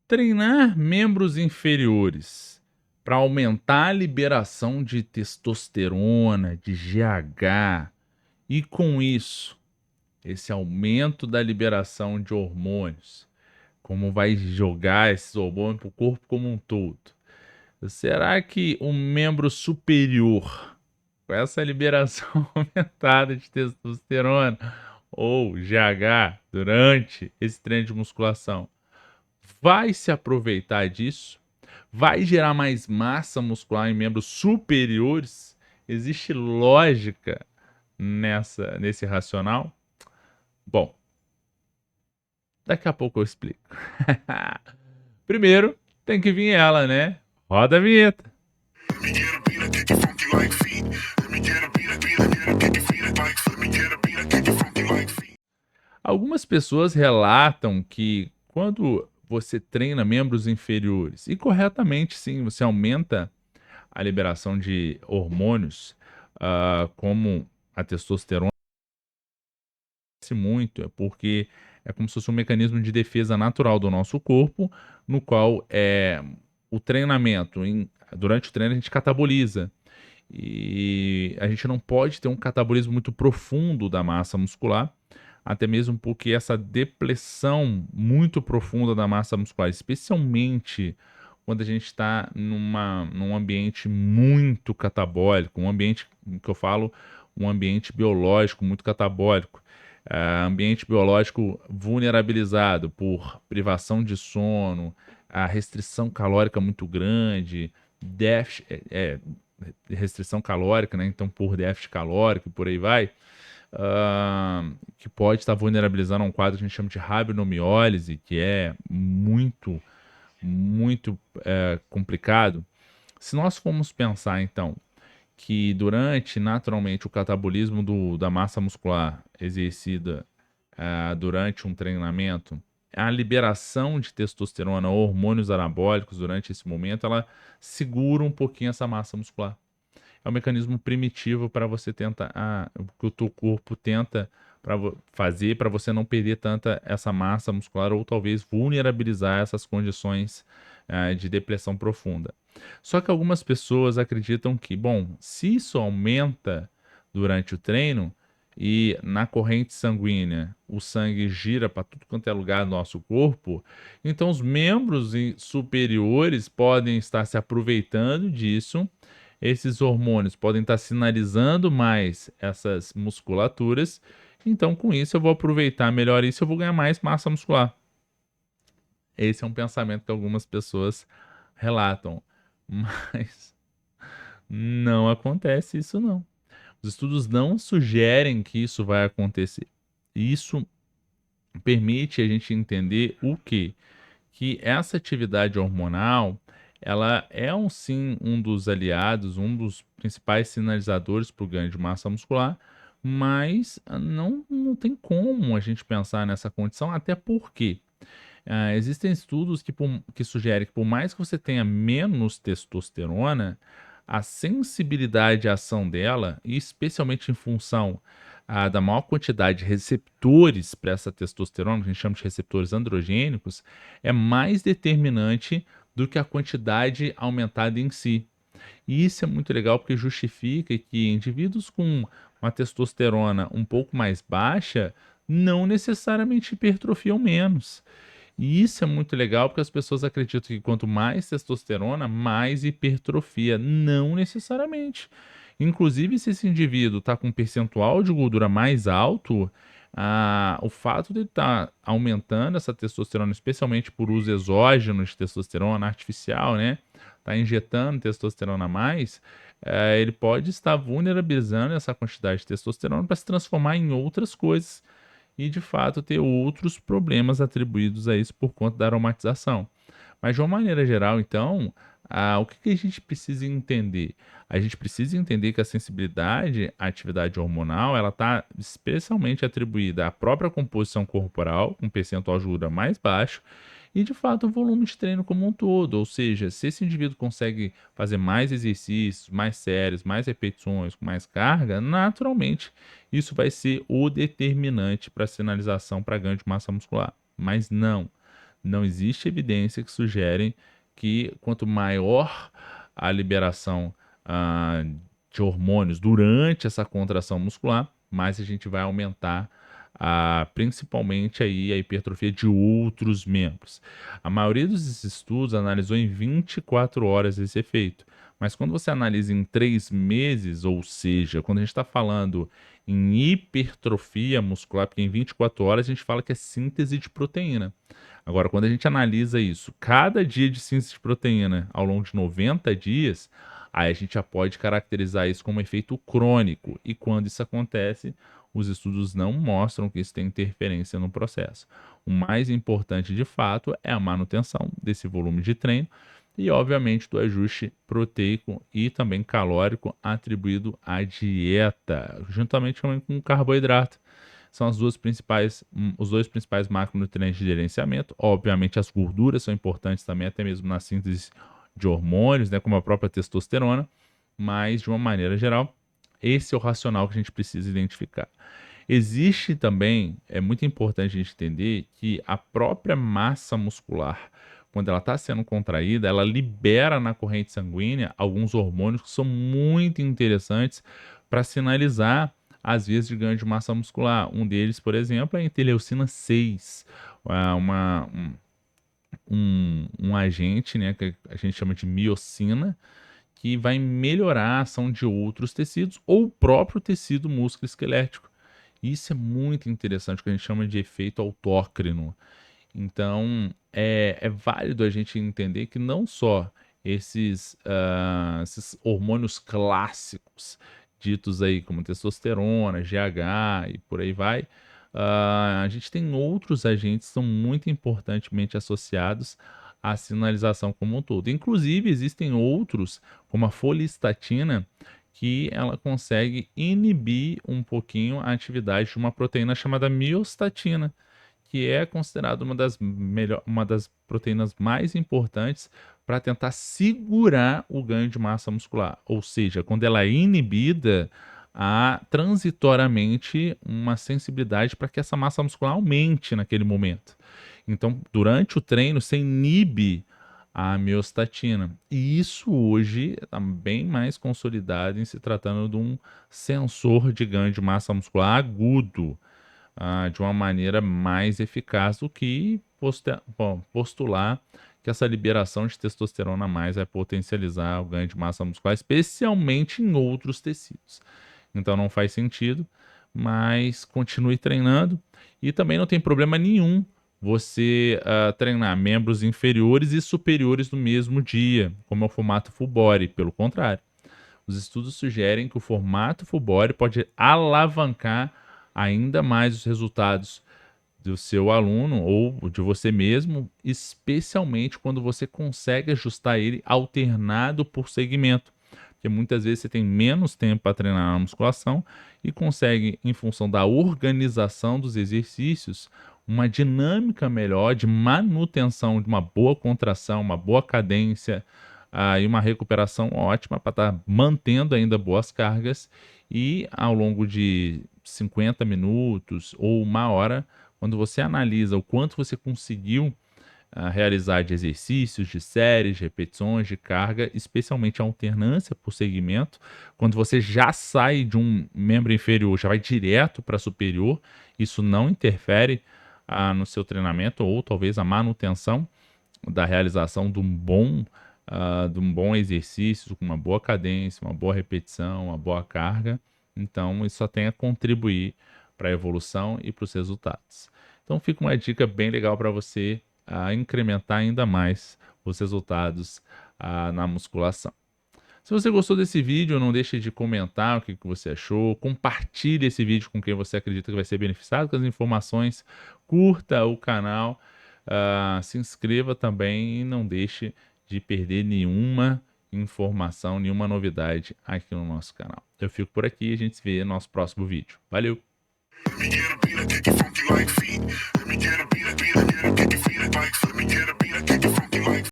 Treinar membros inferiores para aumentar a liberação de testosterona, de GH, e com isso, esse aumento da liberação de hormônios, como vai jogar esses hormônios para o corpo como um todo? Será que um membro superior, com essa liberação aumentada de testosterona ou GH durante esse treino de musculação, vai se aproveitar disso? Vai gerar mais massa muscular em membros superiores? Existe lógica nesse racional? Bom, daqui a pouco eu explico. Primeiro, tem que vir ela, né? Roda a vinheta. Algumas pessoas relatam que quando você treina membros inferiores, e corretamente sim, você aumenta a liberação de hormônios, como a testosterona, muito, é porque é como se fosse um mecanismo de defesa natural do nosso corpo, no qual o treinamento, durante o treino a gente cataboliza. E a gente não pode ter um catabolismo muito profundo da massa muscular, até mesmo porque essa depressão muito profunda da massa muscular, especialmente quando a gente está num ambiente muito catabólico, um ambiente que eu falo, um ambiente biológico muito catabólico, ambiente biológico vulnerabilizado por privação de sono, a restrição calórica muito grande, déficit, restrição calórica, né? Então por déficit calórico e por aí vai, que pode estar vulnerabilizando um quadro que a gente chama de rabdomiólise, que é muito complicado. Se nós formos pensar, então, que durante, naturalmente, o catabolismo da massa muscular exercida durante um treinamento, a liberação de testosterona ou hormônios anabólicos durante esse momento, ela segura um pouquinho essa massa muscular. É um mecanismo primitivo para você tentar, que o teu corpo tenta fazer para você não perder tanta essa massa muscular ou talvez vulnerabilizar essas condições de depressão profunda. Só que algumas pessoas acreditam que, bom, se isso aumenta durante o treino e na corrente sanguínea o sangue gira para tudo quanto é lugar do nosso corpo, então os membros superiores podem estar se aproveitando disso. Esses hormônios podem estar sinalizando mais essas musculaturas, então com isso eu vou aproveitar melhor isso, eu vou ganhar mais massa muscular. Esse é um pensamento que algumas pessoas relatam, mas não acontece isso não. Os estudos não sugerem que isso vai acontecer. Isso permite a gente entender o quê? Que essa atividade hormonal, ela é sim um dos aliados, um dos principais sinalizadores para o ganho de massa muscular, mas não tem como a gente pensar nessa condição, até porque existem estudos que sugerem que por mais que você tenha menos testosterona, a sensibilidade à ação dela, e especialmente em função da maior quantidade de receptores para essa testosterona, que a gente chama de receptores androgênicos, é mais determinante do que a quantidade aumentada em si. E isso é muito legal porque justifica que indivíduos com uma testosterona um pouco mais baixa não necessariamente hipertrofiam menos. E isso é muito legal porque as pessoas acreditam que quanto mais testosterona, mais hipertrofia. Não necessariamente. Inclusive, se esse indivíduo está com um percentual de gordura mais alto, o fato de ele estar aumentando essa testosterona, especialmente por uso exógeno de testosterona artificial, né? Tá injetando testosterona a mais, ele pode estar vulnerabilizando essa quantidade de testosterona para se transformar em outras coisas e de fato ter outros problemas atribuídos a isso por conta da aromatização. Mas de uma maneira geral, então, o que a gente precisa entender? A gente precisa entender que a sensibilidade à atividade hormonal ela está especialmente atribuída à própria composição corporal, um percentual de gordura mais baixo, e de fato o volume de treino como um todo. Ou seja, se esse indivíduo consegue fazer mais exercícios, mais séries, mais repetições, com mais carga, naturalmente isso vai ser o determinante para a sinalização para ganho de massa muscular. Mas não existe evidência que sugere que quanto maior a liberação de hormônios durante essa contração muscular, mais a gente vai aumentar principalmente aí a hipertrofia de outros membros. A maioria dos estudos analisou em 24 horas esse efeito, mas quando você analisa em 3 meses, ou seja, quando a gente está falando em hipertrofia muscular, porque em 24 horas a gente fala que é síntese de proteína. Agora, quando a gente analisa isso, cada dia de síntese de proteína ao longo de 90 dias, aí a gente já pode caracterizar isso como um efeito crônico. E quando isso acontece, os estudos não mostram que isso tem interferência no processo. O mais importante, de fato, é a manutenção desse volume de treino e, obviamente, do ajuste proteico e também calórico atribuído à dieta, juntamente com o carboidrato. São os dois principais macronutrientes de gerenciamento. Obviamente, as gorduras são importantes também, até mesmo na síntese de hormônios, né, como a própria testosterona, mas, de uma maneira geral, esse é o racional que a gente precisa identificar. Existe também, é muito importante a gente entender que a própria massa muscular, quando ela está sendo contraída, ela libera na corrente sanguínea alguns hormônios que são muito interessantes para sinalizar as vias de ganho de massa muscular. Um deles, por exemplo, é a interleucina 6, um agente, né, que a gente chama de miocina, que vai melhorar a ação de outros tecidos ou o próprio tecido músculo-esquelético. Isso é muito interessante, o que a gente chama de efeito autócrino. Então, é válido a gente entender que não só esses hormônios clássicos, ditos aí como testosterona, GH e por aí vai, a gente tem outros agentes que são muito importantemente associados à sinalização como um todo. Inclusive, existem outros, como a folistatina, que ela consegue inibir um pouquinho a atividade de uma proteína chamada miostatina, que é considerada uma das proteínas mais importantes para tentar segurar o ganho de massa muscular. Ou seja, quando ela é inibida, há transitoriamente uma sensibilidade para que essa massa muscular aumente naquele momento. Então, durante o treino, você inibe a miostatina. E isso hoje está bem mais consolidado em se tratando de um sensor de ganho de massa muscular agudo, de uma maneira mais eficaz do que postular que essa liberação de testosterona a mais vai potencializar o ganho de massa muscular, especialmente em outros tecidos. Então não faz sentido, mas continue treinando e também não tem problema nenhum você treinar membros inferiores e superiores no mesmo dia, como é o formato full body. Pelo contrário, os estudos sugerem que o formato full body pode alavancar ainda mais os resultados do seu aluno ou de você mesmo, especialmente quando você consegue ajustar ele alternado por segmento. Porque muitas vezes você tem menos tempo para treinar na musculação e consegue, em função da organização dos exercícios, uma dinâmica melhor de manutenção de uma boa contração, uma boa cadência, e uma recuperação ótima para estar mantendo ainda boas cargas e ao longo de 50 minutos ou uma hora, quando você analisa o quanto você conseguiu realizar de exercícios, de séries, de repetições, de carga, especialmente a alternância por segmento, quando você já sai de um membro inferior, já vai direto para superior, isso não interfere no seu treinamento ou talvez a manutenção da realização de um bom exercício, com uma boa cadência, uma boa repetição, uma boa carga. Então, isso só tem a contribuir para a evolução e para os resultados. Então, fica uma dica bem legal para você incrementar ainda mais os resultados na musculação. Se você gostou desse vídeo, não deixe de comentar o que você achou, compartilhe esse vídeo com quem você acredita que vai ser beneficiado com as informações, curta o canal, se inscreva também e não deixe de perder nenhuma informação, nenhuma novidade aqui no nosso canal. Eu fico por aqui e a gente se vê no nosso próximo vídeo. Valeu! Let me get a beat, I kick it funky like feet. Let me get a beat, I kick it funky like feet.